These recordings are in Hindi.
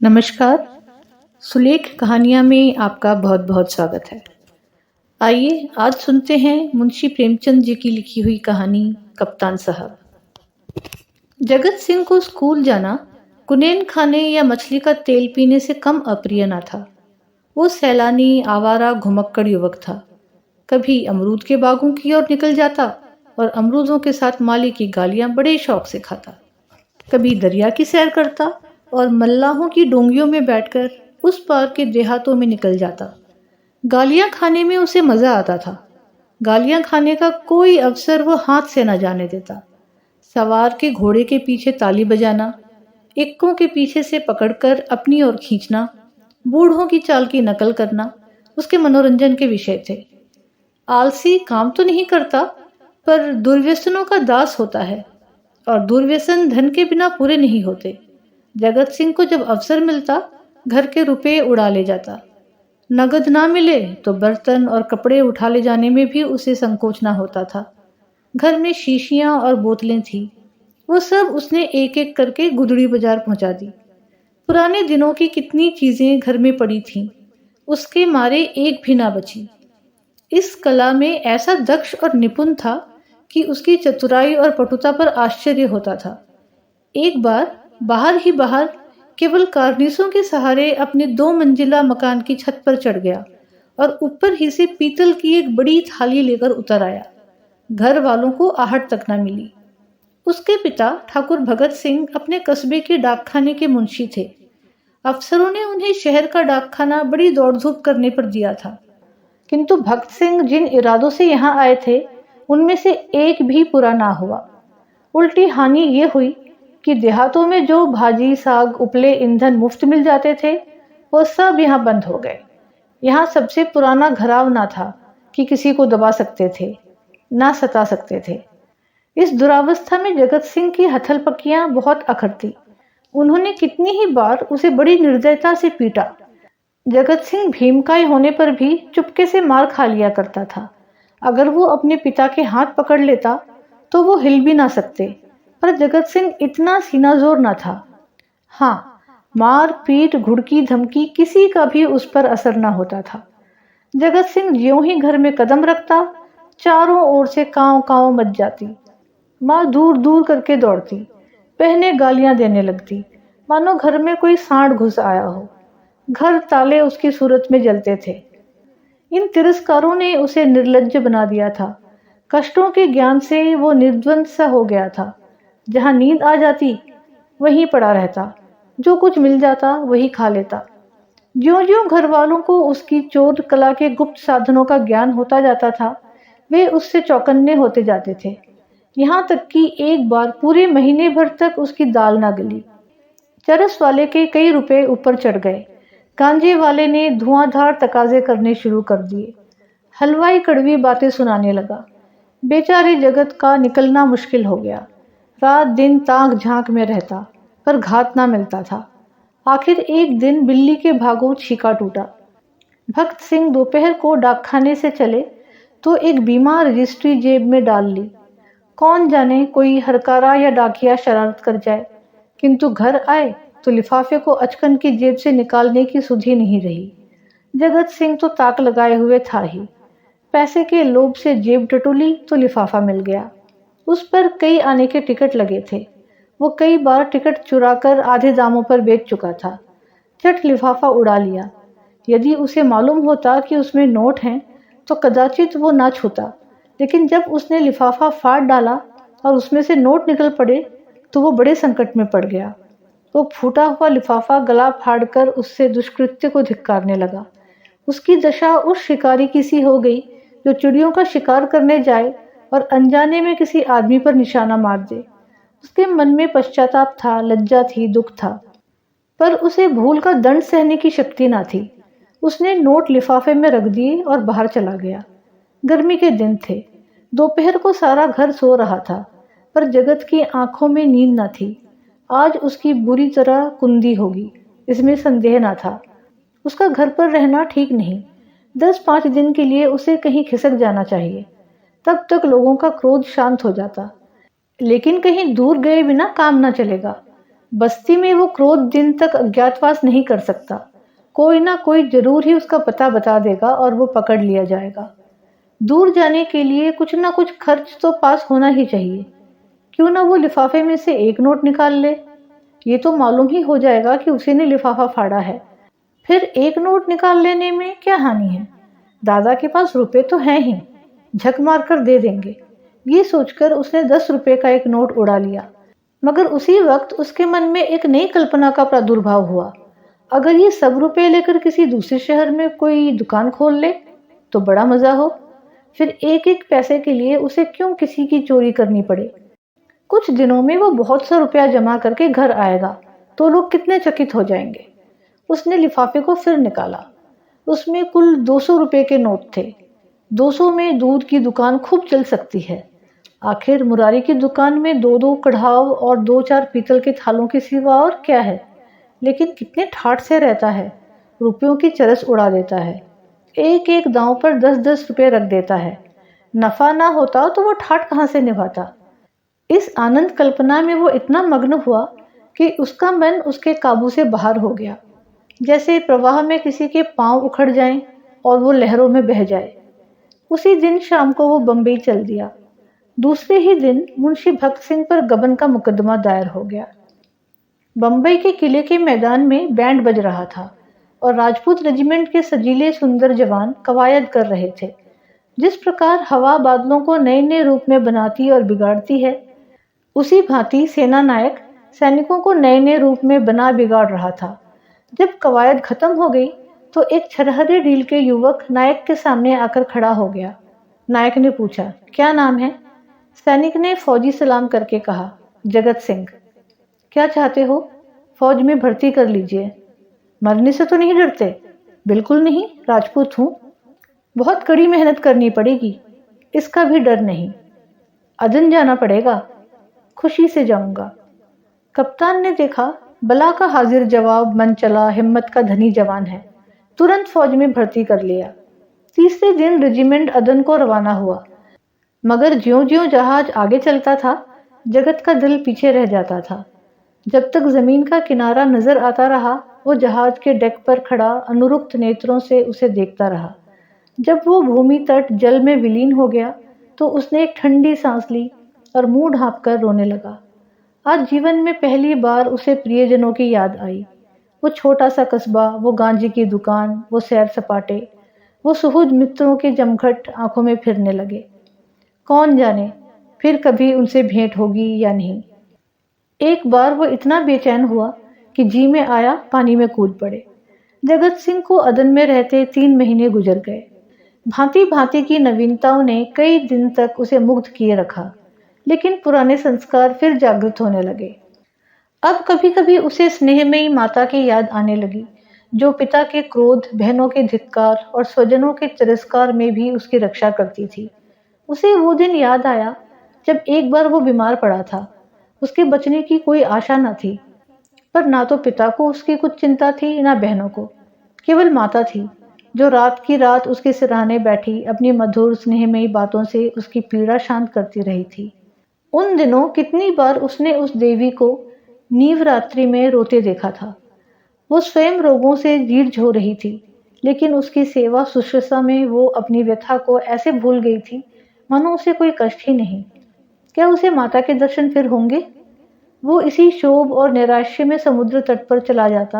नमस्कार। सुलेख कहानियाँ में आपका बहुत बहुत स्वागत है। आइए आज सुनते हैं मुंशी प्रेमचंद जी की लिखी हुई कहानी कप्तान साहब। जगत सिंह को स्कूल जाना कुनेन खाने या मछली का तेल पीने से कम अप्रिय न था। वो सैलानी आवारा घुमक्कड़ युवक था। कभी अमरूद के बागों की ओर निकल जाता और अमरूदों के साथ माली की गालियां बड़े शौक से खाता। कभी दरिया की सैर करता और मल्लाहों की डोंगियों में बैठकर उस पार के देहातों में निकल जाता। गालियां खाने में उसे मजा आता था। गालियां खाने का कोई अवसर वो हाथ से न जाने देता। सवार के घोड़े के पीछे ताली बजाना, इक्कों के पीछे से पकड़कर अपनी ओर खींचना, बूढ़ों की चाल की नकल करना उसके मनोरंजन के विषय थे। आलसी काम तो नहीं करता, पर दुर्व्यसनों का दास होता है और दुर्व्यसन धन के बिना पूरे नहीं होते। जगत सिंह को जब अवसर मिलता घर के रुपए उड़ा ले जाता। नगद ना मिले तो बर्तन और कपड़े उठा ले जाने में भी उसे संकोच ना होता था। घर में शीशियां और बोतलें थी, वो सब उसने एक एक करके गुदड़ी बाजार पहुंचा दी। पुराने दिनों की कितनी चीजें घर में पड़ी थीं, उसके मारे एक भी ना बची। इस कला में ऐसा दक्ष और निपुण था कि उसकी चतुराई और पटुता पर आश्चर्य होता था। एक बार बाहर ही बाहर केवल कार्निसों के सहारे अपने 2 मंजिला मकान की छत पर चढ़ गया और ऊपर ही से पीतल की एक बड़ी थाली लेकर उतर आया। घर वालों को आहट तक न मिली। उसके पिता ठाकुर भगत सिंह अपने कस्बे के डाकखाने के मुंशी थे। अफसरों ने उन्हें शहर का डाकखाना बड़ी दौड़ धूप करने पर दिया था, किंतु भगत सिंह जिन इरादों से यहाँ आए थे उनमें से एक भी पूरा ना हुआ। उल्टी हानि ये हुई कि देहातों में जो भाजी साग उपले ईंधन मुफ्त मिल जाते थे वो सब यहाँ बंद हो गए। यहाँ सबसे पुराना घराव ना था कि किसी को दबा सकते थे, ना सता सकते थे। इस दुरावस्था में जगत सिंह की हथल पकियां बहुत अखरती। उन्होंने कितनी ही बार उसे बड़ी निर्दयता से पीटा। जगत सिंह भीमकाय होने पर भी चुपके से मार खा लिया करता था। अगर वो अपने पिता के हाथ पकड़ लेता तो वो हिल भी ना सकते, पर जगत सिंह इतना सीना जोर न था। हाँ, मार पीट घुड़की धमकी किसी का भी उस पर असर न होता था। जगत सिंह ज्यों ही घर में कदम रखता चारों ओर से कांव कांव मच जाती। माँ दूर दूर करके दौड़ती, बहनें गालियां देने लगती, मानो घर में कोई सांड घुस आया हो। घर ताले उसकी सूरत में जलते थे। इन तिरस्कारों ने उसे निर्लज्ज बना दिया था। कष्टों के ज्ञान से वो निर्द्वंद सा हो गया था। जहाँ नींद आ जाती वहीं पड़ा रहता, जो कुछ मिल जाता वही खा लेता। ज्यों ज्यों घर वालों को उसकी चोर कला के गुप्त साधनों का ज्ञान होता जाता था, वे उससे चौकन्ने होते जाते थे। यहाँ तक कि एक बार पूरे महीने भर तक उसकी दाल ना गली। चरस वाले के कई रुपए ऊपर चढ़ गए। गांजे वाले ने धुआंधार तकाजे करने शुरू कर दिए। हलवाई कड़वी बातें सुनाने लगा। बेचारे जगत का निकलना मुश्किल हो गया। रात दिन ताक झांक में रहता, पर घात ना मिलता था। आखिर एक दिन बिल्ली के भागों छीका टूटा। भक्त सिंह दोपहर को डाकखाने से चले तो एक बीमा रजिस्ट्री जेब में डाल ली। कौन जाने कोई हरकारा या डाकिया शरारत कर जाए, किंतु घर आए तो लिफाफे को अचकन की जेब से निकालने की सुधि नहीं रही। जगत सिंह तो ताक लगाए हुए था ही। पैसे के लोभ से जेब टटोली तो लिफाफा मिल गया। उस पर कई आने के टिकट लगे थे। वो कई बार टिकट चुराकर आधे दामों पर बेच चुका था। झट लिफाफा उड़ा लिया। यदि उसे मालूम होता कि उसमें नोट हैं तो कदाचित वो ना छूता, लेकिन जब उसने लिफाफा फाड़ डाला और उसमें से नोट निकल पड़े तो वो बड़े संकट में पड़ गया। वो फूटा हुआ लिफाफा गला फाड़कर उससे दुष्कृत्य को धिक्कारने लगा। उसकी दशा उस शिकारी की सी हो गई जो चिड़ियों का शिकार करने जाए और अनजाने में किसी आदमी पर निशाना मार दे। उसके मन में पश्चाताप था, लज्जा थी, दुख था, पर उसे भूल का दंड सहने की शक्ति ना थी। उसने नोट लिफाफे में रख दिए और बाहर चला गया। गर्मी के दिन थे। दोपहर को सारा घर सो रहा था, पर जगत की आंखों में नींद न थी। आज उसकी बुरी तरह कुंदी होगी, इसमें संदेह न था। उसका घर पर रहना ठीक नहीं। 10-5 दिन के लिए उसे कहीं खिसक जाना चाहिए, तब तक लोगों का क्रोध शांत हो जाता। लेकिन कहीं दूर गए बिना काम न चलेगा। बस्ती में वो क्रोध दिन तक अज्ञातवास नहीं कर सकता। कोई ना कोई जरूर ही उसका पता बता देगा और वो पकड़ लिया जाएगा। दूर जाने के लिए कुछ ना कुछ खर्च तो पास होना ही चाहिए। क्यों ना वो लिफाफे में से एक नोट निकाल ले। ये तो मालूम ही हो जाएगा कि उसी ने लिफाफा फाड़ा है। फिर एक नोट निकाल लेने में क्या हानि है। दादा के पास रुपए तो हैं ही, झक मार कर दे देंगे। ये सोचकर उसने 10 रुपए का एक नोट उड़ा लिया। मगर उसी वक्त उसके मन में एक नई कल्पना का प्रादुर्भाव हुआ। अगर ये सब रुपए लेकर किसी दूसरे शहर में कोई दुकान खोल ले तो बड़ा मजा हो। फिर एक एक पैसे के लिए उसे क्यों किसी की चोरी करनी पड़े। कुछ दिनों में वो बहुत सा रुपया जमा करके घर आएगा तो लोग कितने चकित हो जाएंगे। उसने लिफाफे को फिर निकाला। उसमें कुल 200 रुपए के नोट थे। 200 में दूध की दुकान खूब चल सकती है। आखिर मुरारी की दुकान में 2-2 कढ़ाव और 2-4 पीतल के थालों के सिवा और क्या है। लेकिन कितने ठाठ से रहता है, रुपयों की चरस उड़ा देता है। एक एक दांव पर 10-10 रुपए रख देता है। नफा ना होता तो वो ठाठ कहाँ से निभाता। इस आनंद कल्पना में वो इतना मग्न हुआ कि उसका मन उसके काबू से बाहर हो गया। जैसे प्रवाह में किसी के पांव उखड़ जाएं और वो लहरों में बह जाए। उसी दिन शाम को वो बंबई चल दिया। दूसरे ही दिन मुंशी भक्त सिंह पर गबन का मुकदमा दायर हो गया। बंबई के किले के मैदान में बैंड बज रहा था और राजपूत रेजिमेंट के सजीले सुंदर जवान कवायद कर रहे थे। जिस प्रकार हवा बादलों को नए नए रूप में बनाती और बिगाड़ती है, उसी भांति सेना नायक सैनिकों को नए नए रूप में बना बिगाड़ रहा था। जब कवायद खत्म हो गई तो एक छरहरे ढील के युवक नायक के सामने आकर खड़ा हो गया। नायक ने पूछा, क्या नाम है? सैनिक ने फौजी सलाम करके कहा, जगत सिंह। क्या चाहते हो? फौज में भर्ती कर लीजिए। मरने से तो नहीं डरते? बिल्कुल नहीं, राजपूत हूँ। बहुत कड़ी मेहनत करनी पड़ेगी। इसका भी डर नहीं। अदन जाना पड़ेगा। खुशी से जाऊंगा। कप्तान ने देखा बला का हाजिर जवाब मन चला हिम्मत का धनी जवान है। तुरंत फौज में भर्ती कर लिया। तीसरे दिन रेजिमेंट अदन को रवाना हुआ। मगर ज्यों-ज्यों जहाज आगे चलता था, जगत का दिल पीछे रह जाता था। जब तक जमीन का किनारा नजर आता रहा, वो जहाज के डेक पर खड़ा अनुरुक्त नेत्रों से उसे देखता रहा। जब वो भूमि तट जल में विलीन हो गया, तो उसने एक ठंडी सांस ली और मुंह ढांपकर रोने लगा। आज जीवन में पहली बार उसे प्रियजनों की याद आई। वो छोटा सा कस्बा, वो गांजे की दुकान, वो सैर सपाटे, वो सुहृद मित्रों के जमघट आंखों में फिरने लगे। कौन जाने फिर कभी उनसे भेंट होगी या नहीं। एक बार वो इतना बेचैन हुआ कि जी में आया पानी में कूद पड़े। जगत सिंह को अदन में रहते 3 महीने गुजर गए। भांति भांति की नवीनताओं ने कई दिन तक उसे मुग्ध किए रखा, लेकिन पुराने संस्कार फिर जागृत होने लगे। अब कभी कभी उसे स्नेहमयी माता की याद आने लगी, जो पिता के क्रोध, बहनों के धिक्कार और स्वजनों के तिरस्कार में भी उसकी रक्षा करती थी। उसे वो दिन याद आया जब एक बार वो बीमार पड़ा था। उसके बचने की कोई आशा न थी, पर ना तो पिता को उसकी कुछ चिंता थी, ना बहनों को। केवल माता थी, जो रात की रात उसके सिरहाने बैठी अपनी मधुर स्नेहमयी बातों से उसकी पीड़ा शांत करती रही थी। उन दिनों कितनी बार उसने उस देवी को नीव रात्रि में रोते देखा था। वो स्वयं रोगों से जीर्ण हो रही थी, लेकिन उसकी सेवा शुश्रूषा में वो अपनी व्यथा को ऐसे भूल गई थी मानो उसे कोई कष्ट ही नहीं। क्या उसे माता के दर्शन फिर होंगे? वो इसी शोभ और नैराश्य में समुद्र तट पर चला जाता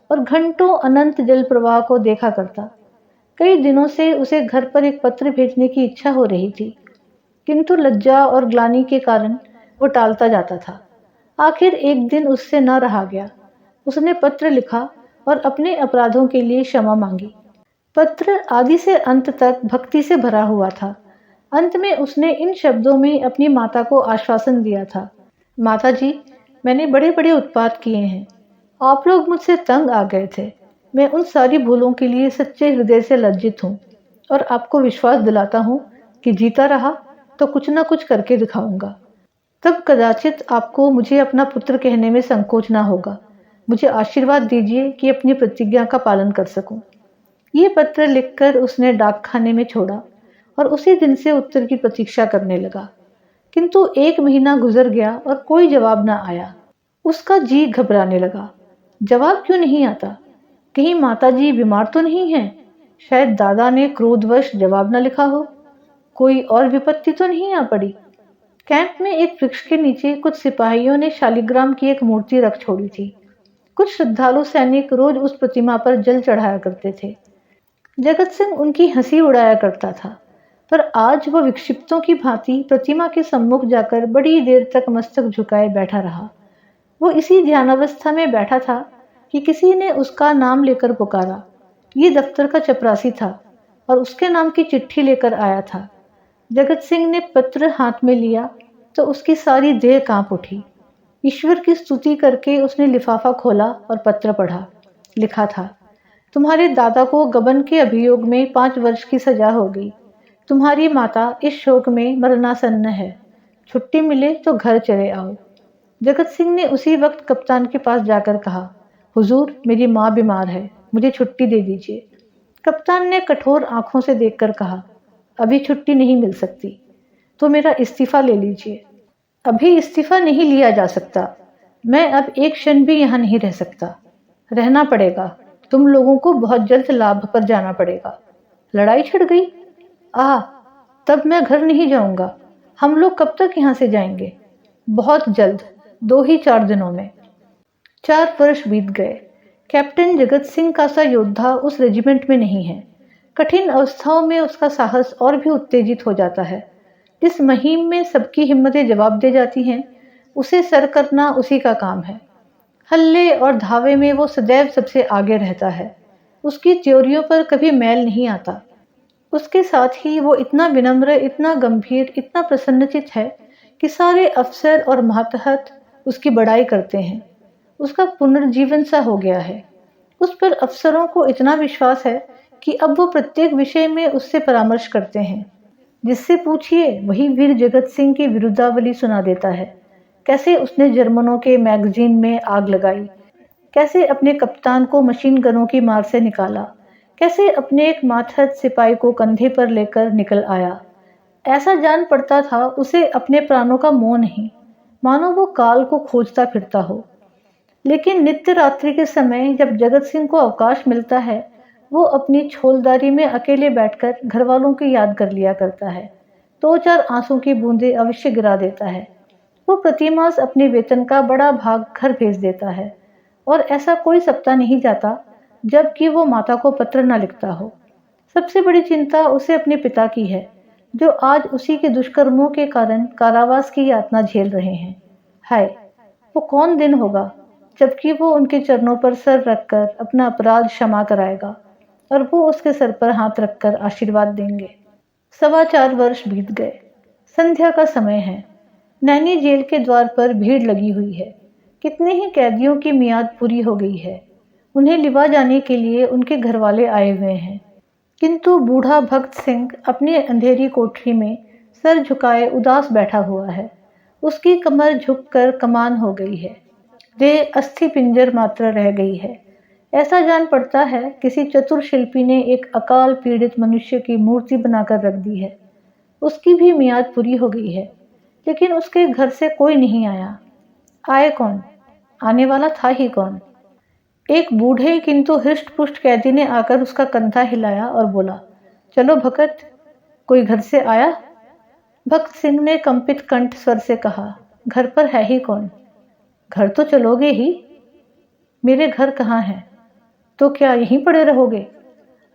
और घंटों अनंत जल प्रवाह को देखा करता। कई दिनों से उसे घर पर एक पत्र भेजने की इच्छा हो रही थी, किंतु लज्जा और ग्लानि के कारण वो टालता जाता था। आखिर एक दिन उससे न रहा गया। उसने पत्र लिखा और अपने अपराधों के लिए क्षमा मांगी। पत्र आदि से अंत तक भक्ति से भरा हुआ था। अंत में उसने इन शब्दों में अपनी माता को आश्वासन दिया था, माता जी, मैंने बड़े बड़े उत्पात किए हैं। आप लोग मुझसे तंग आ गए थे। मैं उन सारी भूलों के लिए सच्चे हृदय से लज्जित हूँ और आपको विश्वास दिलाता हूँ कि जीता रहा तो कुछ न कुछ करके दिखाऊंगा। तब कदाचित आपको मुझे अपना पुत्र कहने में संकोच ना होगा। मुझे आशीर्वाद दीजिए कि अपनी प्रतिज्ञा का पालन कर सकूं। ये पत्र लिखकर उसने डाकखाने में छोड़ा और उसी दिन से उत्तर की प्रतीक्षा करने लगा। किंतु 1 महीना गुजर गया और कोई जवाब न आया। उसका जी घबराने लगा। जवाब क्यों नहीं आता? कहीं माताजी बीमार तो नहीं हैं? शायद दादा ने क्रोधवश जवाब न लिखा हो। कोई और विपत्ति तो नहीं आ पड़ी? कैंप में एक वृक्ष के नीचे कुछ सिपाहियों ने शालिग्राम की एक मूर्ति रख छोड़ी थी। कुछ श्रद्धालु सैनिक रोज उस प्रतिमा पर जल चढ़ाया करते थे। जगत सिंह उनकी हंसी उड़ाया करता था, पर आज वह विक्षिप्तों की भांति प्रतिमा के सम्मुख जाकर बड़ी देर तक मस्तक झुकाए बैठा रहा। वो इसी ध्यानावस्था में बैठा था कि किसी ने उसका नाम लेकर पुकारा। ये दफ्तर का चपरासी था और उसके नाम की चिट्ठी लेकर आया था। जगत सिंह ने पत्र हाथ में लिया तो उसकी सारी देह कांप उठी। ईश्वर की स्तुति करके उसने लिफाफा खोला और पत्र पढ़ा। लिखा था, तुम्हारे दादा को गबन के अभियोग में 5 वर्ष की सजा हो गई। तुम्हारी माता इस शोक में मरणासन्न है। छुट्टी मिले तो घर चले आओ। जगत सिंह ने उसी वक्त कप्तान के पास जाकर कहा, हुजूर, मेरी माँ बीमार है, मुझे छुट्टी दे दीजिए। कप्तान ने कठोर आंखों से देखकर कहा, अभी छुट्टी नहीं मिल सकती, तो मेरा इस्तीफा ले लीजिए। अभी इस्तीफा नहीं लिया जा सकता। मैं अब एक क्षण भी यहाँ नहीं रह सकता। रहना पड़ेगा। तुम लोगों को बहुत जल्द लाभ पर जाना पड़ेगा। लड़ाई छिड़ गई? आह, तब मैं घर नहीं जाऊंगा। हम लोग कब तक यहाँ से जाएंगे? बहुत जल्द, 2 ही 4 दिनों में। 4 वर्ष बीत गए। कैप्टन जगत सिंह का सा योद्धा उस रेजिमेंट में नहीं है। कठिन अवस्थाओं में उसका साहस और भी उत्तेजित हो जाता है। जिस मुहिम में सबकी हिम्मतें जवाब दे जाती हैं, उसे सर करना उसी का काम है। हल्ले और धावे में वो सदैव सबसे आगे रहता है। उसकी त्योरियों पर कभी मैल नहीं आता। उसके साथ ही वो इतना विनम्र, इतना गंभीर, इतना प्रसन्नचित है कि सारे अफसर और मातहत उसकी बड़ाई करते हैं। उसका पुनर्जीवन सा हो गया है। उस पर अफसरों को इतना विश्वास है कि अब वो प्रत्येक विषय में उससे परामर्श करते हैं। जिससे पूछिए वही वीर जगत सिंह की विरुद्धावली सुना देता है। कैसे उसने जर्मनों के मैगजीन में आग लगाई, कैसे अपने कप्तान को मशीन गनों की मार से निकाला, कैसे अपने एक मातहत सिपाही को कंधे पर लेकर निकल आया। ऐसा जान पड़ता था उसे अपने प्राणों का मोह नहीं, मानो वो काल को खोजता फिरता हो। लेकिन नित्य रात्रि के समय जब जगत सिंह को अवकाश मिलता है, वो अपनी छोलदारी में अकेले बैठकर घर वालों की याद कर लिया करता है। 2-4 आंसू की बूंदें अवश्य गिरा देता है। वो प्रतिमास अपने वेतन का बड़ा भाग घर भेज देता है और ऐसा कोई सप्ताह नहीं जाता जबकि वो माता को पत्र न लिखता हो। सबसे बड़ी चिंता उसे अपने पिता की है, जो आज उसी के दुष्कर्मों के कारण कारावास की यातना झेल रहे हैं। हाय, वो कौन दिन होगा जबकि वो उनके चरणों पर सर रखकर अपना अपराध क्षमा कराएगा और वो उसके सर पर हाथ रखकर आशीर्वाद देंगे। 4.25 वर्ष बीत गए। संध्या का समय है। नैनी जेल के द्वार पर भीड़ लगी हुई है। कितने ही कैदियों की मियाद पूरी हो गई है। उन्हें लिवा जाने के लिए उनके घरवाले आए हुए हैं। किंतु बूढ़ा भक्त सिंह अपनी अंधेरी कोठरी में सर झुकाए उदास बैठा हुआ है। उसकी कमर झुककर कमान हो गई है। देह अस्थि पिंजर मात्र रह गई है। ऐसा जान पड़ता है किसी चतुर शिल्पी ने एक अकाल पीड़ित मनुष्य की मूर्ति बनाकर रख दी है। उसकी भी मियाद पूरी हो गई है, लेकिन उसके घर से कोई नहीं आया। आए कौन? आने वाला था ही कौन? एक बूढ़े किंतु हृष्ट पुष्ट कैदी ने आकर उसका कंधा हिलाया और बोला, चलो भगत, कोई घर से आया? भक्त सिंह ने कंपित कंठ स्वर से कहा, घर पर है ही कौन? घर तो चलोगे ही। मेरे घर कहाँ है? तो क्या यहीं पड़े रहोगे?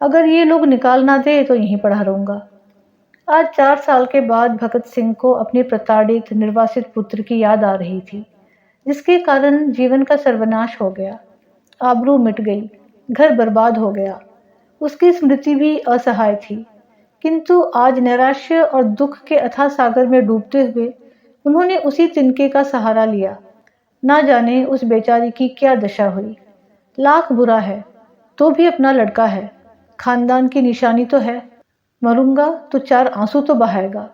अगर ये लोग निकाल ना दे तो यहीं पड़ा रहूंगा। आज 4 साल के बाद भगत सिंह को अपने प्रताड़ित निर्वासित पुत्र की याद आ रही थी, जिसके कारण जीवन का सर्वनाश हो गया। आबरू मिट गई, घर बर्बाद हो गया। उसकी स्मृति भी असहाय थी, किंतु आज नैराश्य और दुख के अथाह सागर में डूबते हुए उन्होंने उसी तिनके का सहारा लिया। ना जाने उस बेचारी की क्या दशा हुई। लाख बुरा है तो भी अपना लड़का है, खानदान की निशानी तो है। मरूंगा तो 4 आंसू तो बहाएगा,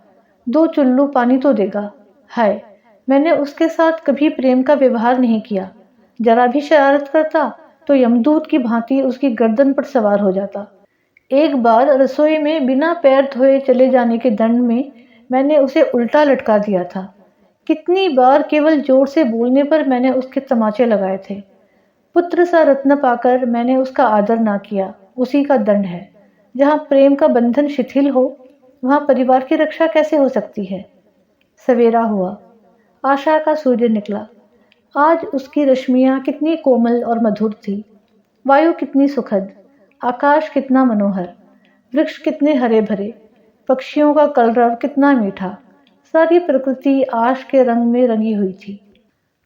2 चुल्लू पानी तो देगा। हाय, मैंने उसके साथ कभी प्रेम का व्यवहार नहीं किया। जरा भी शरारत करता तो यमदूत की भांति उसकी गर्दन पर सवार हो जाता। एक बार रसोई में बिना पैर धोए चले जाने के दंड में मैंने उसे उल्टा लटका दिया था। कितनी बार केवल जोर से बोलने पर मैंने उसके तमाचे लगाए थे। पुत्र सा रत्न पाकर मैंने उसका आदर ना किया, उसी का दंड है। जहाँ प्रेम का बंधन शिथिल हो, वहाँ परिवार की रक्षा कैसे हो सकती है? सवेरा हुआ, आशा का सूर्य निकला। आज उसकी रश्मियाँ कितनी कोमल और मधुर थी। वायु कितनी सुखद, आकाश कितना मनोहर, वृक्ष कितने हरे भरे, पक्षियों का कलरव कितना मीठा। सारी प्रकृति आश के रंग में रंगी हुई थी।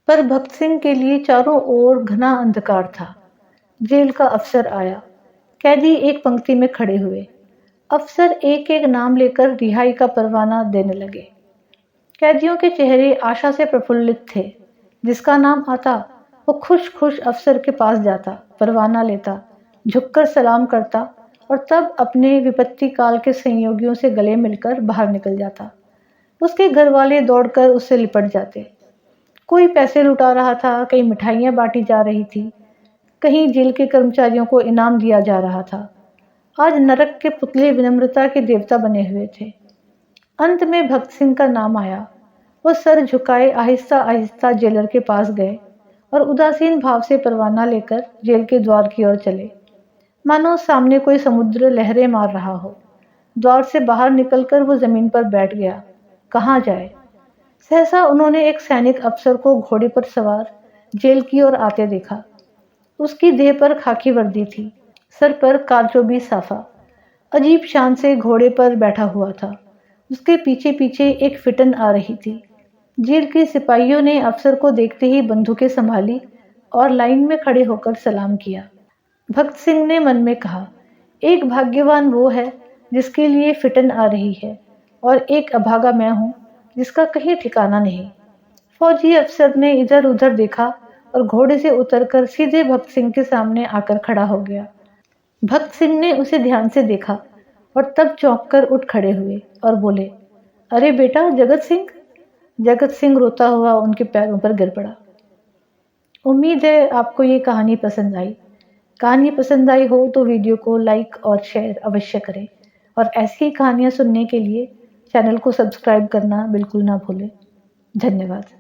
पर भक्त सिंह के लिए चारों ओर घना अंधकार था। जेल का अफसर आया। कैदी एक पंक्ति में खड़े हुए। अफसर एक एक नाम लेकर रिहाई का परवाना देने लगे। कैदियों के चेहरे आशा से प्रफुल्लित थे। जिसका नाम आता वो खुश खुश अफसर के पास जाता, परवाना लेता, झुककर सलाम करता और तब अपने विपत्ति काल के संयोगियों से गले मिलकर बाहर निकल जाता। उसके घर वाले दौड़कर उससे लिपट जाते। कोई पैसे लुटा रहा था, कहीं मिठाइयाँ बांटी जा रही थी, कहीं जेल के कर्मचारियों को इनाम दिया जा रहा था। आज नरक के पुतले विनम्रता के देवता बने हुए थे। अंत में भक्त सिंह का नाम आया। वो सर झुकाए आहिस्ता आहिस्ता जेलर के पास गए और उदासीन भाव से परवाना लेकर जेल के द्वार की ओर चले, मानो सामने कोई समुद्र लहरें मार रहा हो। द्वार से बाहर निकलकर वो जमीन पर बैठ गया। कहाँ जाए? सहसा उन्होंने एक सैनिक अफसर को घोड़े पर सवार जेल की ओर आते देखा। उसकी देह पर खाकी वर्दी थी, सर पर कारचोबी साफा, अजीब शान से घोड़े पर बैठा हुआ था। उसके पीछे पीछे एक फिटन आ रही थी। जेल के सिपाहियों ने अफसर को देखते ही बंदूकें संभाली और लाइन में खड़े होकर सलाम किया। भक्त सिंह ने मन में कहा, एक भाग्यवान वो है जिसके लिए फिटन आ रही है और एक अभागा मैं हूँ जिसका कहीं ठिकाना नहीं। फौजी अफसर ने इधर उधर देखा और घोड़े से उतरकर सीधे भक्त सिंह के सामने आकर खड़ा हो गया। भक्त सिंह ने उसे ध्यान से देखा और तब चौंककर उठ खड़े हुए और बोले, अरे बेटा जगत सिंह। जगत सिंह रोता हुआ उनके पैरों पर गिर पड़ा। उम्मीद है आपको ये कहानी पसंद आई। कहानी पसंद आई हो तो वीडियो को लाइक और शेयर अवश्य करें और ऐसी ही कहानियाँ सुनने के लिए चैनल को सब्सक्राइब करना बिल्कुल ना भूलें। धन्यवाद।